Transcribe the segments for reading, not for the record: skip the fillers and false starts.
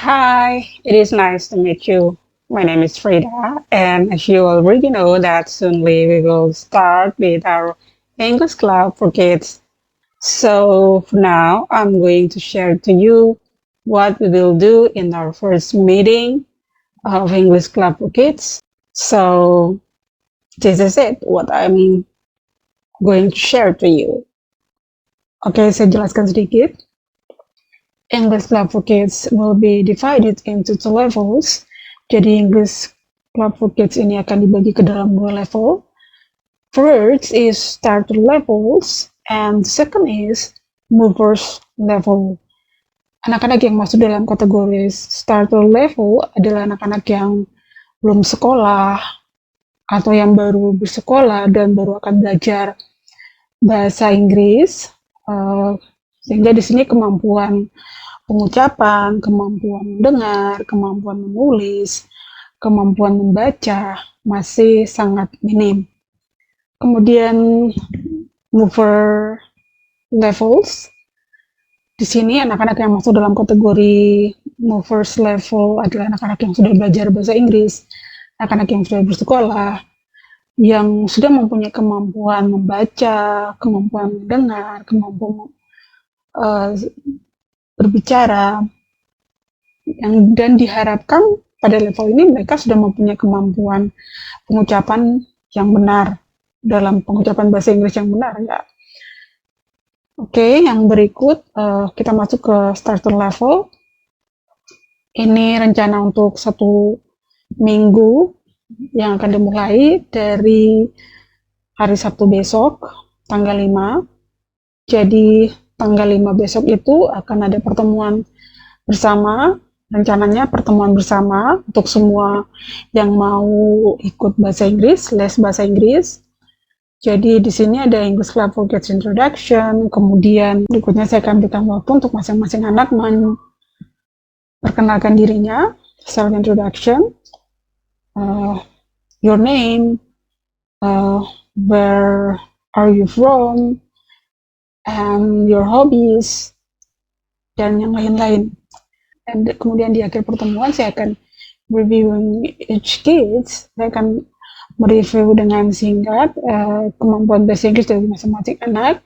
Hi, it is nice to meet you. My name is Frida, and as you already know, that soonly we will start with our English Club for Kids. So for now, I'm going to share to you what we will do in our first meeting of English Club for Kids. So this is it, what I'm going to share to you. Oke, saya jelaskan sedikit. English Club for Kids will be divided into two levels. Jadi English Club for Kids ini akan dibagi ke dalam dua level. First is starter levels and second is movers level. Anak-anak yang masuk dalam kategori starter level adalah anak-anak yang belum sekolah atau yang baru bersekolah dan baru akan belajar bahasa Inggris. Sehingga di sini kemampuan pengucapan, kemampuan mendengar, kemampuan menulis, kemampuan membaca masih sangat minim. Kemudian mover levels, di sini anak-anak yang masuk dalam kategori movers level adalah anak-anak yang sudah belajar bahasa Inggris, anak-anak yang sudah bersekolah, yang sudah mempunyai kemampuan membaca, kemampuan mendengar, kemampuan berbicara, dan diharapkan pada level ini mereka sudah mempunyai kemampuan pengucapan yang benar dalam pengucapan bahasa Inggris yang benar ya. Oke, yang berikut kita masuk ke starter level. Ini rencana untuk 1 minggu yang akan dimulai dari hari Sabtu besok, tanggal 5. Jadi tanggal 5 besok itu akan ada pertemuan bersama, rencananya pertemuan bersama untuk semua yang mau ikut bahasa Inggris, les bahasa Inggris. Jadi di sini ada English Club for Kids Introduction, kemudian berikutnya saya akan berikan waktu untuk masing-masing anak memperkenalkan dirinya, self introduction, your name, where are you from, and your hobbies, dan yang lain-lain. Dan kemudian di akhir pertemuan saya akan reviewing each kids, saya akan mereview dengan singkat kemampuan bahasa Inggris dari masing-masing anak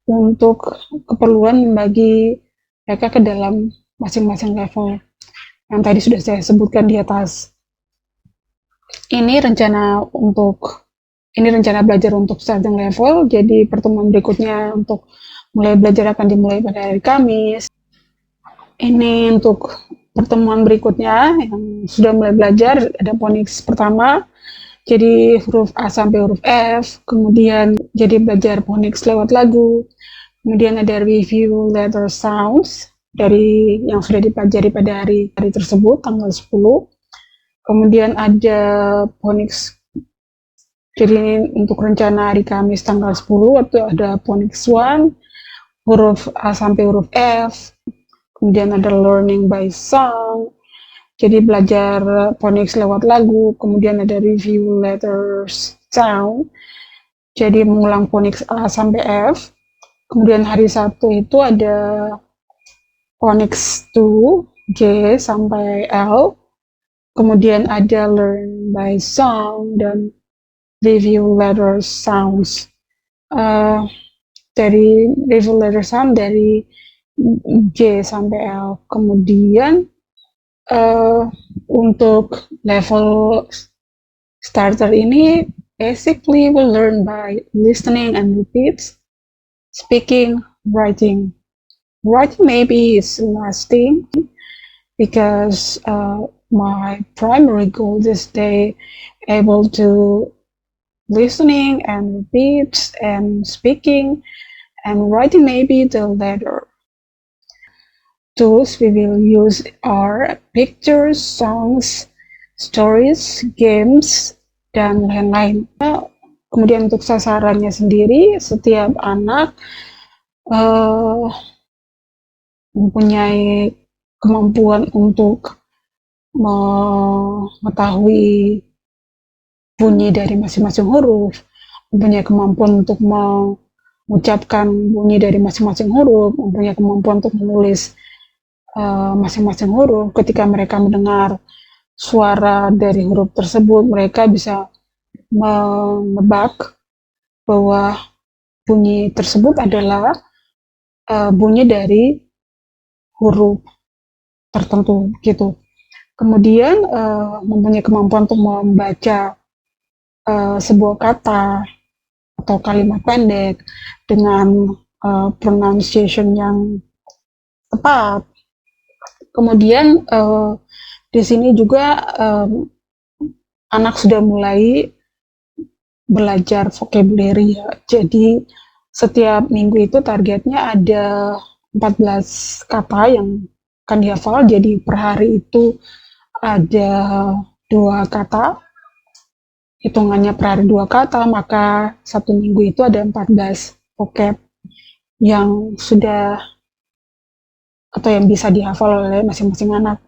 untuk keperluan membagi mereka ke dalam masing-masing level yang tadi sudah saya sebutkan di atas. Ini rencana belajar untuk starting level, jadi pertemuan berikutnya untuk mulai belajar akan dimulai pada hari Kamis. Ini untuk pertemuan berikutnya yang sudah mulai belajar, ada phonics pertama, jadi huruf A sampai huruf F, kemudian jadi belajar phonics lewat lagu, kemudian ada review letter sounds dari yang sudah dipelajari pada hari tersebut, tanggal 10, kemudian ada phonics, jadi ini untuk rencana hari Kamis tanggal 10, itu ada phonics 1, huruf A sampai huruf F, kemudian ada learning by song, jadi belajar phonics lewat lagu, kemudian ada review letters sound, jadi mengulang phonics A sampai F. Kemudian hari Sabtu itu ada phonics 2, J sampai L, kemudian ada learn by song dan review letters sounds. Dari review letter sound dari J sampai L. Kemudian untuk level starter ini basically we'll learn by listening and repeats, speaking, writing. Writing maybe is last thing because my primary goal is they able to listening and repeats and speaking, and writing maybe the latter. Tools we will use are pictures, songs, stories, games, dan lain-lain. Kemudian untuk sasarannya sendiri, setiap anak mempunyai kemampuan untuk mengetahui bunyi dari masing-masing huruf, mempunyai kemampuan untuk mengucapkan bunyi dari masing-masing huruf, mempunyai kemampuan untuk menulis masing-masing huruf. Ketika mereka mendengar suara dari huruf tersebut, mereka bisa menebak bahwa bunyi tersebut adalah bunyi dari huruf tertentu gitu. Kemudian mempunyai kemampuan untuk membaca sebuah kata atau kalimat pendek dengan pronunciation yang tepat. Kemudian di sini juga anak sudah mulai belajar vocabulary ya. Jadi setiap minggu itu targetnya ada 14 kata yang akan dihafal. Jadi per hari itu ada 2 kata. Hitungannya per hari 2 kata, maka satu minggu itu ada 14 vocab yang sudah atau yang bisa dihafal oleh masing-masing anak.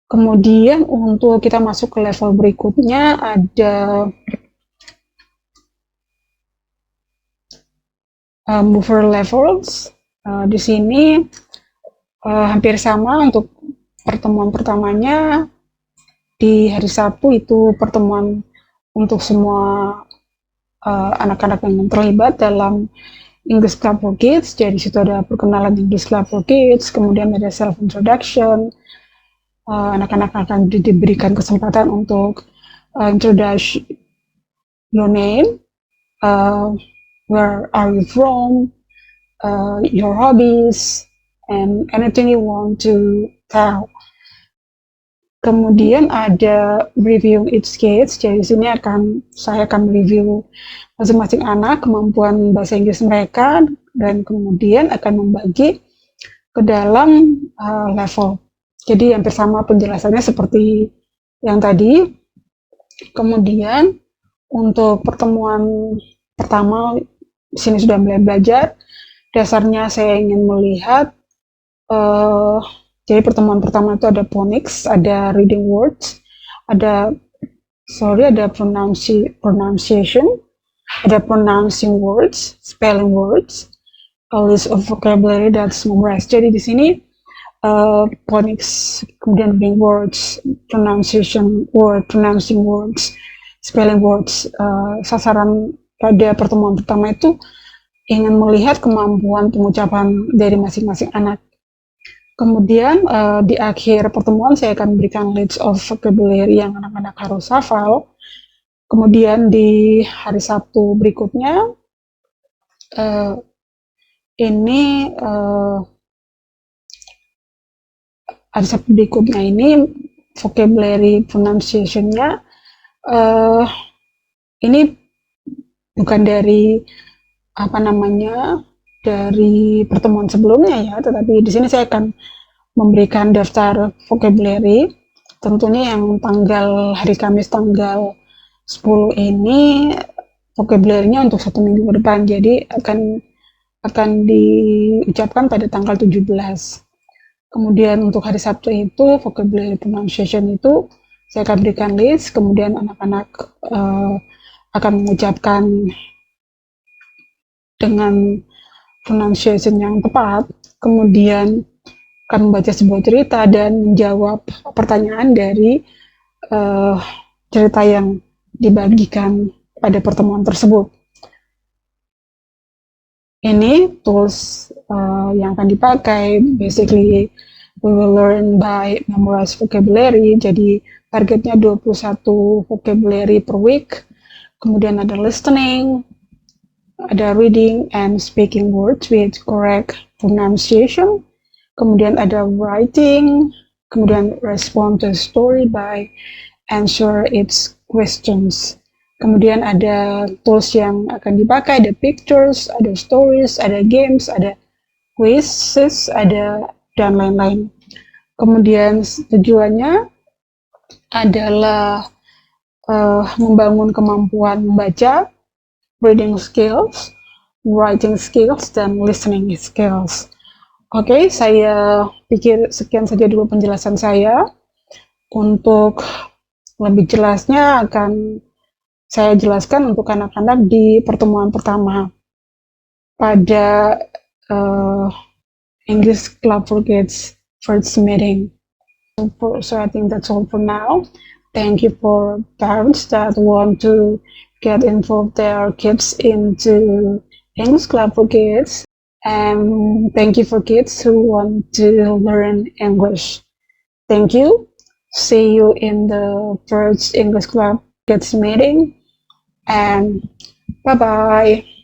Kemudian untuk kita masuk ke level berikutnya ada mover levels. Di sini hampir sama untuk pertemuan pertamanya di hari Sabtu itu pertemuan untuk semua anak-anak yang terlibat dalam English Club for Kids. Jadi situ ada perkenalan English Club for Kids, kemudian ada self introduction. Anak-anak akan diberikan kesempatan untuk introduce your name, where are you from, your hobbies, and anything you want to tell. Kemudian ada review each kids. Jadi di sini saya akan review masing-masing anak kemampuan bahasa Inggris mereka dan kemudian akan membagi ke dalam level. Jadi hampir sama penjelasannya seperti yang tadi. Kemudian untuk pertemuan pertama di sini sudah mulai belajar. Dasarnya saya ingin melihat jadi pertemuan pertama itu ada phonics, ada reading words, ada pronunciation, ada pronouncing words, spelling words, a list of vocabulary that's memorized. Jadi di sini phonics, kemudian reading words, pronunciation word, pronouncing words, spelling words. Sasaran pada pertemuan pertama itu ingin melihat kemampuan pengucapan dari masing-masing anak. Kemudian di akhir pertemuan saya akan memberikan list of vocabulary yang anak-anak harus hafal. Kemudian di hari Sabtu berikutnya hari Sabtu berikutnya ini vocabulary pronunciation-nya ini bukan dari dari pertemuan sebelumnya ya, tetapi di sini saya akan memberikan daftar vocabulary. Tentunya yang hari Kamis tanggal 10 ini vocabulary-nya untuk 1 minggu ke depan. Jadi akan diucapkan pada tanggal 17. Kemudian untuk hari Sabtu itu vocabulary pronunciation itu saya akan berikan list, kemudian anak-anak akan mengucapkan dengan pronunciation yang tepat, kemudian akan membaca sebuah cerita dan menjawab pertanyaan dari cerita yang dibagikan pada pertemuan tersebut. Ini tools yang akan dipakai. Basically, we will learn by memorize vocabulary. Jadi targetnya 21 vocabulary per week. Kemudian ada listening, ada reading and speaking words with correct pronunciation. Kemudian ada writing, kemudian respond to a story by answer its questions. Kemudian ada tools yang akan dipakai, ada pictures, ada stories, ada games, ada quizzes, dan lain-lain. Kemudian tujuannya adalah membangun kemampuan membaca, reading skills, writing skills, dan listening skills. Oke, saya pikir sekian saja dulu penjelasan saya. Untuk lebih jelasnya akan saya jelaskan untuk anak-anak di pertemuan pertama pada English Club for Kids first meeting. So I think that's all for now. Thank you for parents that want to get involved their kids into English Club for Kids. And thank you for kids who want to learn English. Thank you. See you in the first English Club Kids meeting. And bye bye.